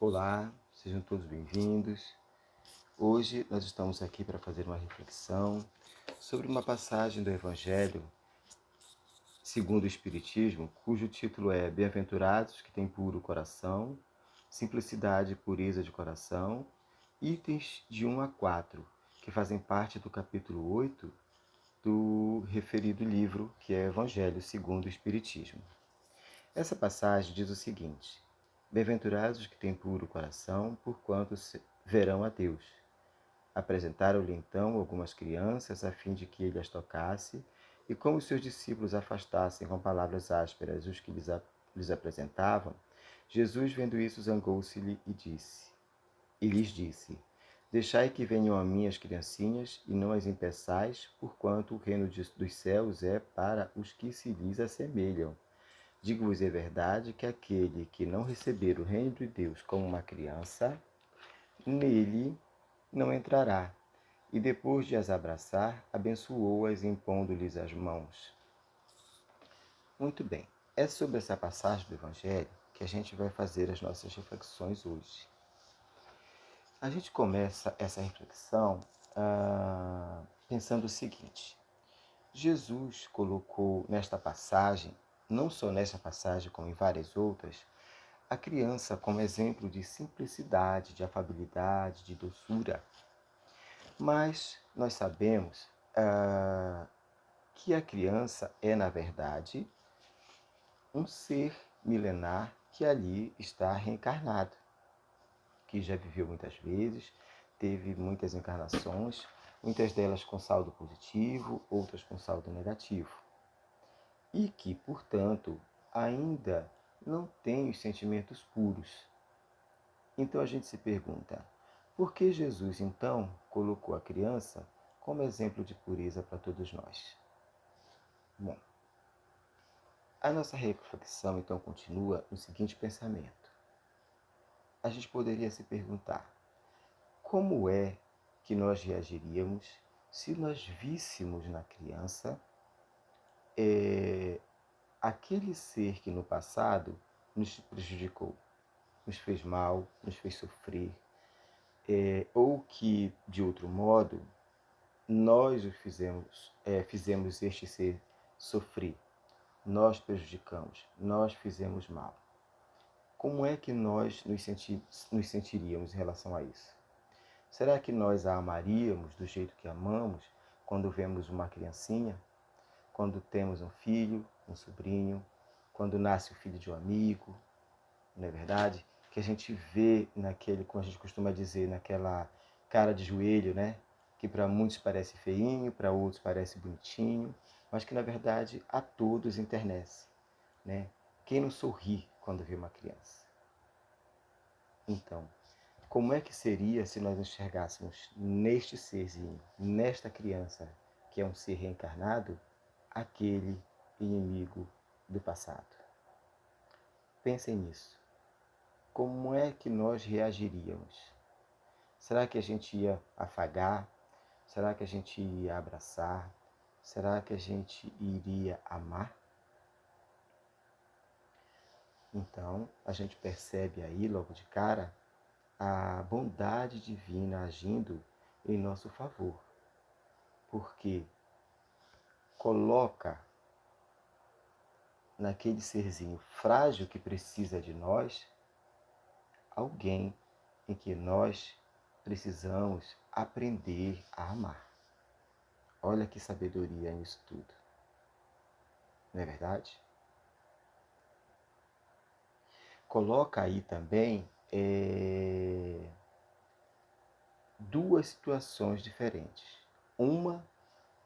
Olá, sejam todos bem-vindos. Hoje nós estamos aqui para fazer uma reflexão sobre uma passagem do Evangelho segundo o Espiritismo, cujo título é Bem-aventurados que têm puro coração, simplicidade e pureza de coração, itens de 1 a 4, que fazem parte do capítulo 8 do referido livro, que é Evangelho segundo o Espiritismo. Essa passagem diz o seguinte: Bem-aventurados que têm puro coração, porquanto verão a Deus. Apresentaram-lhe então algumas crianças, a fim de que ele as tocasse, e como os seus discípulos afastassem com palavras ásperas os que lhes apresentavam, Jesus, vendo isso, zangou-se-lhe e lhes disse: Deixai que venham a mim as criancinhas, e não as impeçais, porquanto o reino dos céus é para os que se lhes assemelham. Digo-vos a verdade que aquele que não receber o reino de Deus como uma criança, nele não entrará. E depois de as abraçar, abençoou-as impondo-lhes as mãos. Muito bem, é sobre essa passagem do Evangelho que a gente vai fazer as nossas reflexões hoje. A gente começa essa reflexão pensando o seguinte: Jesus colocou nesta passagem, não só nesta passagem como em várias outras, a criança como exemplo de simplicidade, de afabilidade, de doçura. Mas nós sabemos que a criança é, na verdade, um ser milenar que ali está reencarnado, que já viveu muitas vezes, teve muitas encarnações, muitas delas com saldo positivo, outras com saldo negativo. E que, portanto, ainda não tem os sentimentos puros. Então a gente se pergunta, por que Jesus, então, colocou a criança como exemplo de pureza para todos nós? Bom, a nossa reflexão, então, continua no seguinte pensamento. A gente poderia se perguntar, como é que nós reagiríamos se nós víssemos na criança aquele ser que no passado nos prejudicou, nos fez mal, nos fez sofrer, ou que, de outro modo, nós o fizemos este ser sofrer, nós prejudicamos, nós fizemos mal. Como é que nós nos sentiríamos em relação a isso? Será que nós a amaríamos do jeito que amamos quando vemos uma criancinha? Quando temos um filho, um sobrinho, quando nasce o filho de um amigo, não é verdade? Que a gente vê naquele, como a gente costuma dizer, naquela cara de joelho, né? Que para muitos parece feinho, para outros parece bonitinho, mas que na verdade a todos enternece, né? Quem não sorri quando vê uma criança? Então, como é que seria se nós enxergássemos neste serzinho, nesta criança, que é um ser reencarnado, aquele inimigo do passado? Pensem nisso. Como é que nós reagiríamos? Será que a gente ia afagar? Será que a gente ia abraçar? Será que a gente iria amar? Então, a gente percebe aí, logo de cara, a bondade divina agindo em nosso favor. Porque coloca naquele serzinho frágil que precisa de nós alguém em que nós precisamos aprender a amar. Olha que sabedoria nisso tudo. Não é verdade? Coloca aí também duas situações diferentes. Uma,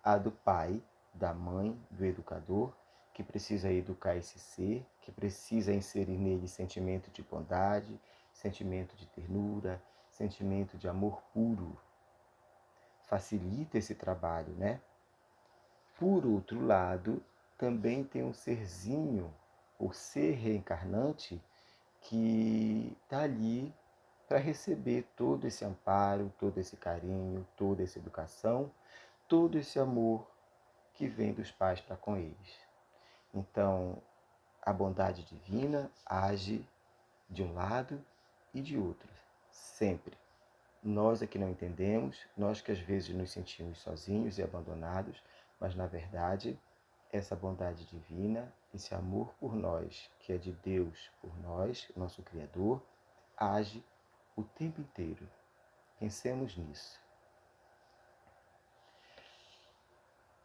a do pai, da mãe, do educador, que precisa educar esse ser, que precisa inserir nele sentimento de bondade, sentimento de ternura, sentimento de amor puro. Facilita esse trabalho, né? Por outro lado, também tem um serzinho, o ser reencarnante, que está ali para receber todo esse amparo, todo esse carinho, toda essa educação, todo esse amor que vem dos pais para com eles. Então, a bondade divina age de um lado e de outros, sempre. Nós é que não entendemos, nós que às vezes nos sentimos sozinhos e abandonados, mas na verdade, essa bondade divina, esse amor por nós, que é de Deus por nós, nosso Criador, age o tempo inteiro. Pensemos nisso.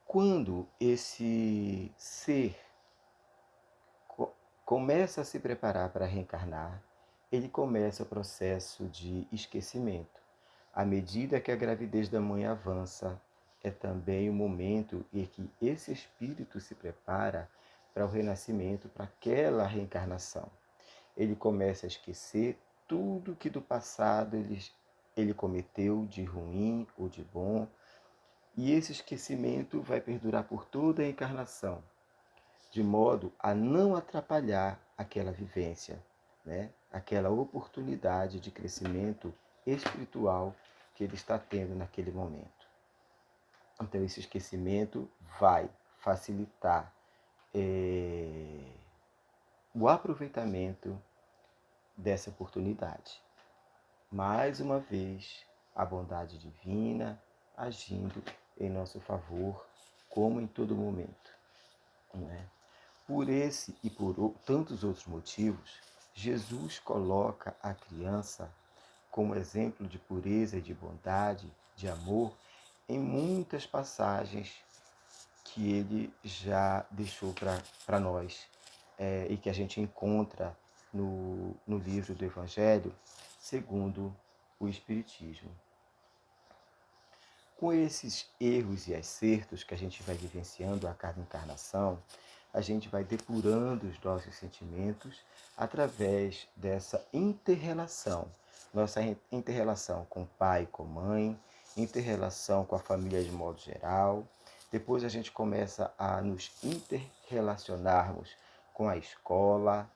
Quando esse ser começa a se preparar para reencarnar, ele começa o processo de esquecimento. À medida que a gravidez da mãe avança, é também o momento em que esse espírito se prepara para o renascimento, para aquela reencarnação. Ele começa a esquecer tudo que do passado ele cometeu de ruim ou de bom, e esse esquecimento vai perdurar por toda a encarnação, de modo a não atrapalhar aquela vivência, né? Aquela oportunidade de crescimento espiritual que ele está tendo naquele momento. Então, esse esquecimento vai facilitar o aproveitamento dessa oportunidade. Mais uma vez, a bondade divina agindo em nosso favor, como em todo momento, né? Por esse e por tantos outros motivos, Jesus coloca a criança como exemplo de pureza e de bondade, de amor, em muitas passagens que ele já deixou para nós, e que a gente encontra no livro do Evangelho segundo o Espiritismo. Com esses erros e acertos que a gente vai vivenciando a cada encarnação, a gente vai depurando os nossos sentimentos através dessa inter-relação. Nossa inter-relação com o pai, com a mãe, inter-relação com a família de modo geral. Depois a gente começa a nos inter-relacionarmos com a escola,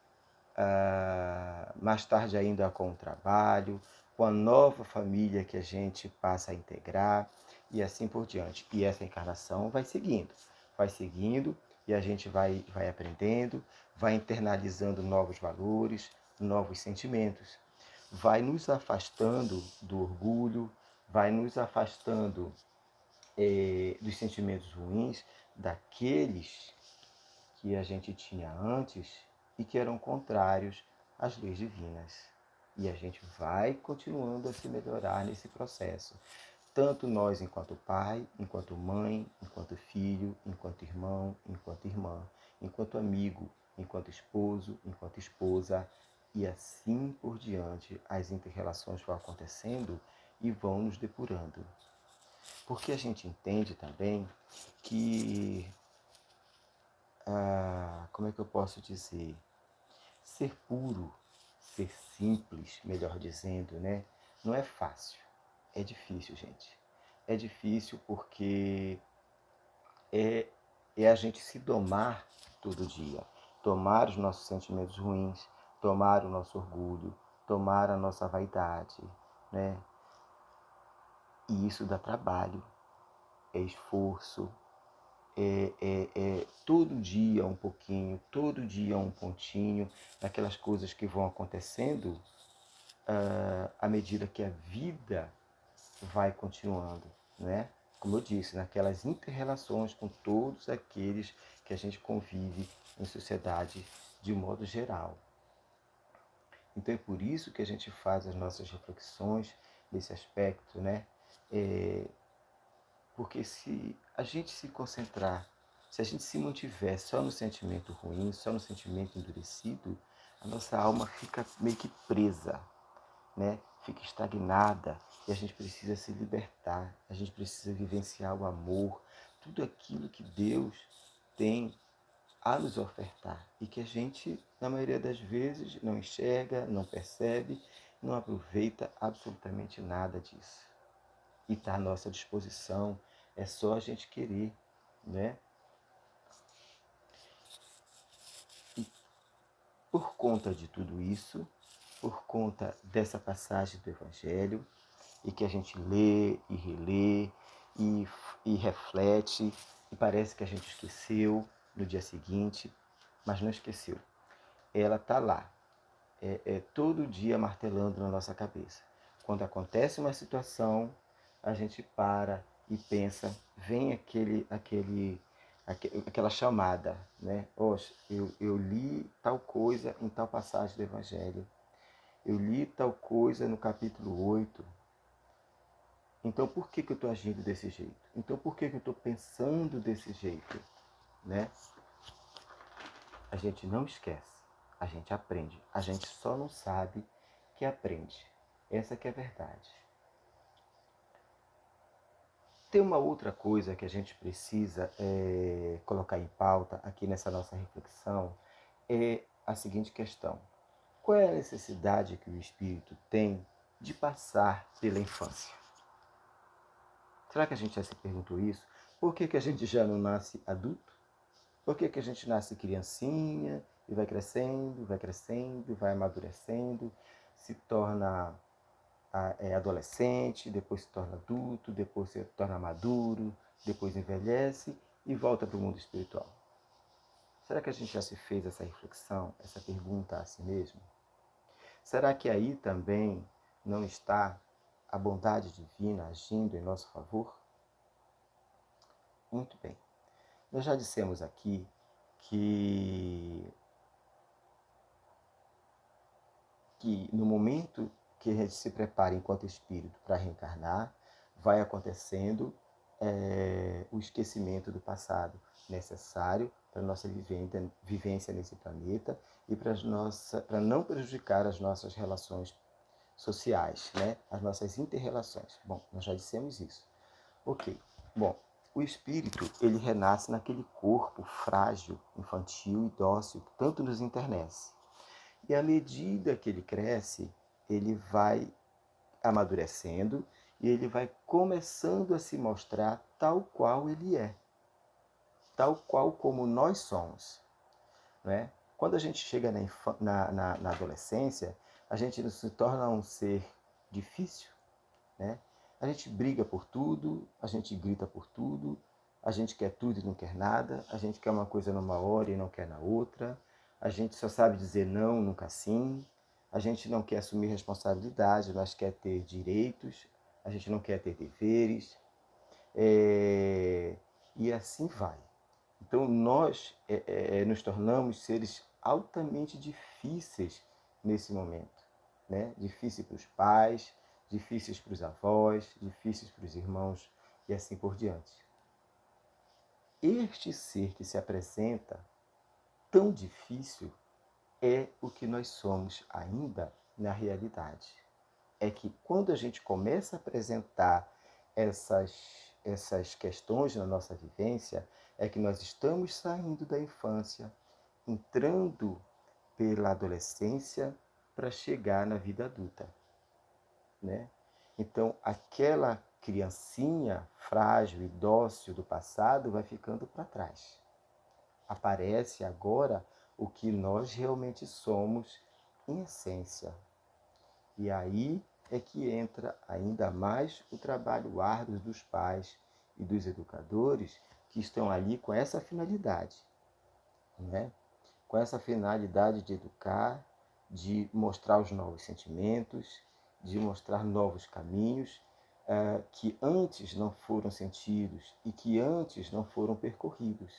mais tarde ainda com o trabalho, com a nova família que a gente passa a integrar e assim por diante. E essa encarnação vai seguindo e a gente vai aprendendo, vai internalizando novos valores, novos sentimentos, vai nos afastando do orgulho, vai nos afastando dos sentimentos ruins, daqueles que a gente tinha antes e que eram contrários às leis divinas. E a gente vai continuando a se melhorar nesse processo. Tanto nós enquanto pai, enquanto mãe, enquanto filho, enquanto irmão, enquanto irmã, enquanto amigo, enquanto esposo, enquanto esposa, e assim por diante, as inter-relações vão acontecendo e vão nos depurando. Porque a gente entende também que, como é que eu posso dizer? Ser puro, ser simples, melhor dizendo, né? Não é fácil. É difícil, gente. É difícil porque é a gente se domar todo dia. Tomar os nossos sentimentos ruins, tomar o nosso orgulho, tomar a nossa vaidade, né? E isso dá trabalho, é esforço, todo dia um pouquinho, todo dia um pontinho, daquelas coisas que vão acontecendo à medida que a vida vai continuando, né? Como eu disse, naquelas inter-relações com todos aqueles que a gente convive em sociedade de modo geral. Então é por isso que a gente faz as nossas reflexões nesse aspecto, né? Porque se a gente se concentrar, se a gente se mantiver só no sentimento ruim, só no sentimento endurecido, a nossa alma fica meio que presa, né? Fica estagnada e a gente precisa se libertar, a gente precisa vivenciar o amor, tudo aquilo que Deus tem a nos ofertar e que a gente, na maioria das vezes, não enxerga, não percebe, não aproveita absolutamente nada disso. E está à nossa disposição, é só a gente querer, né? E por conta de tudo isso, por conta dessa passagem do Evangelho, e que a gente lê e relê e reflete, e parece que a gente esqueceu no dia seguinte, mas não esqueceu. Ela está lá, todo dia martelando na nossa cabeça. Quando acontece uma situação, a gente para e pensa, vem aquela chamada, né? Poxa, eu li tal coisa em tal passagem do Evangelho, eu li tal coisa no capítulo 8. Então por que eu estou agindo desse jeito? Então por que eu estou pensando desse jeito? Né? A gente não esquece, a gente aprende. A gente só não sabe que aprende. Essa que é a verdade. Tem uma outra coisa que a gente precisa colocar em pauta aqui nessa nossa reflexão, é a seguinte questão. Qual é a necessidade que o espírito tem de passar pela infância? Será que a gente já se perguntou isso? Por que a gente já não nasce adulto? Por que a gente nasce criancinha e vai crescendo, vai amadurecendo, se torna adolescente, depois se torna adulto, depois se torna maduro, depois envelhece e volta para o mundo espiritual? Será que a gente já se fez essa reflexão, essa pergunta a si mesmo? Será que aí também não está a bondade divina agindo em nosso favor? Muito bem. Nós já dissemos aqui que no momento que a gente se prepara enquanto espírito para reencarnar, vai acontecendo o esquecimento do passado, necessário para a nossa vivência nesse planeta e para não prejudicar as nossas relações sociais, né? As nossas inter-relações. Bom, nós já dissemos isso. Ok. Bom, o espírito, ele renasce naquele corpo frágil, infantil e dócil que tanto nos internece. E à medida que ele cresce, ele vai amadurecendo e ele vai começando a se mostrar tal qual ele é, tal qual como nós somos. Né? Quando a gente chega na adolescência, a gente se torna um ser difícil. Né? A gente briga por tudo, a gente grita por tudo, a gente quer tudo e não quer nada, a gente quer uma coisa numa hora e não quer na outra, a gente só sabe dizer não, nunca sim, a gente não quer assumir responsabilidade, mas quer ter direitos, a gente não quer ter deveres, e assim vai. Então nós nos tornamos seres altamente difíceis nesse momento. Né? Difícil para os pais, difíceis para os avós, difíceis para os irmãos e assim por diante. Este ser que se apresenta tão difícil é o que nós somos ainda na realidade. É que quando a gente começa a apresentar essas questões na nossa vivência, é que nós estamos saindo da infância, entrando pela adolescência para chegar na vida adulta. Né? Então, aquela criancinha frágil e dócil do passado vai ficando para trás. Aparece agora o que nós realmente somos em essência. E aí é que entra ainda mais o trabalho árduo dos pais e dos educadores que estão ali com essa finalidade, né? Com essa finalidade de educar, de mostrar os novos sentimentos, de mostrar novos caminhos que antes não foram sentidos e que antes não foram percorridos,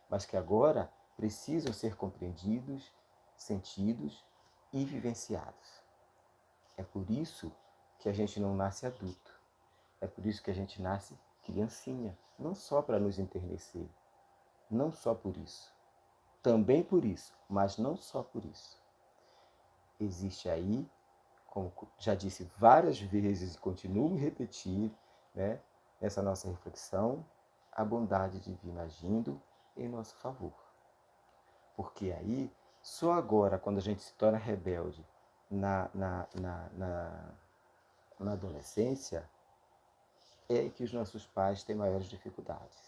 mas que agora precisam ser compreendidos, sentidos e vivenciados. É por isso que a gente não nasce adulto. É por isso que a gente nasce criancinha. Não só para nos enternecer. Não só por isso. Também por isso, mas não só por isso. Existe aí, como já disse várias vezes e continuo me repetir, né, nessa nossa reflexão, a bondade divina agindo em nosso favor. Porque aí, só agora, quando a gente se torna rebelde na adolescência, é que os nossos pais têm maiores dificuldades.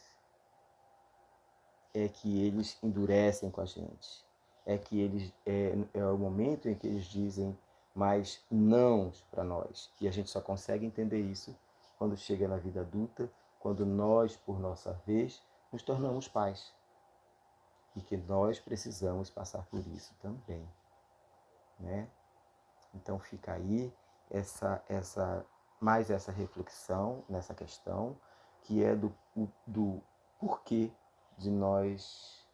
É que eles endurecem com a gente. É que eles é o momento em que eles dizem mais não para nós. E a gente só consegue entender isso quando chega na vida adulta, quando nós, por nossa vez, nos tornamos pais. E que nós precisamos passar por isso também. Né? Então fica aí mais essa reflexão nessa questão, que é do porquê de nós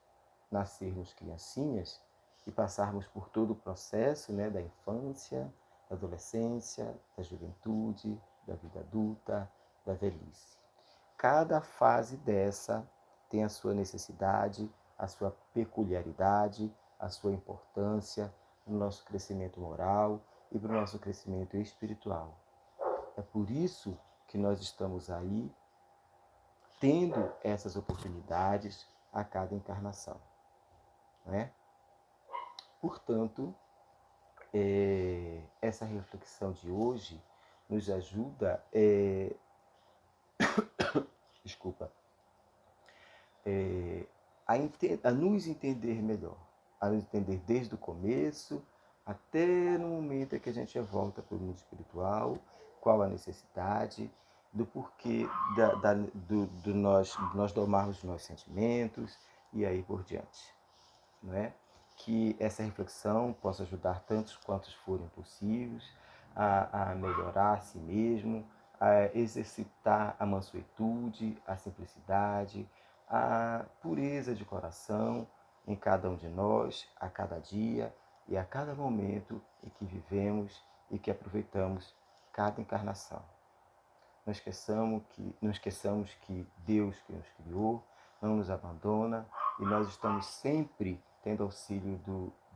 nascermos criancinhas e passarmos por todo o processo, né, da infância, da adolescência, da juventude, da vida adulta, da velhice. Cada fase dessa tem a sua necessidade, a sua peculiaridade, a sua importância no nosso crescimento moral e para o nosso crescimento espiritual. É por isso que nós estamos aí tendo essas oportunidades a cada encarnação, né? Portanto, essa reflexão de hoje nos ajuda, desculpa, a nos entender melhor, a nos entender desde o começo até no momento em que a gente volta para o mundo espiritual, qual a necessidade, do porquê do nós domarmos os nossos sentimentos e aí por diante. Não é? Que essa reflexão possa ajudar tantos quantos forem possíveis a melhorar a si mesmo, a exercitar a mansuetude, a simplicidade, a pureza de coração em cada um de nós, a cada dia e a cada momento em que vivemos e que aproveitamos cada encarnação. Não esqueçamos que Deus que nos criou não nos abandona e nós estamos sempre tendo auxílio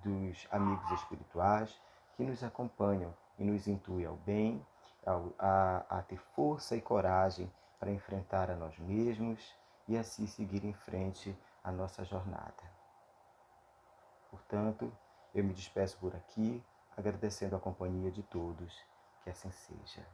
dos amigos espirituais que nos acompanham e nos intuem ao bem, a ter força e coragem para enfrentar a nós mesmos e assim seguir em frente a nossa jornada. Portanto, eu me despeço por aqui, agradecendo a companhia de todos. Que assim seja.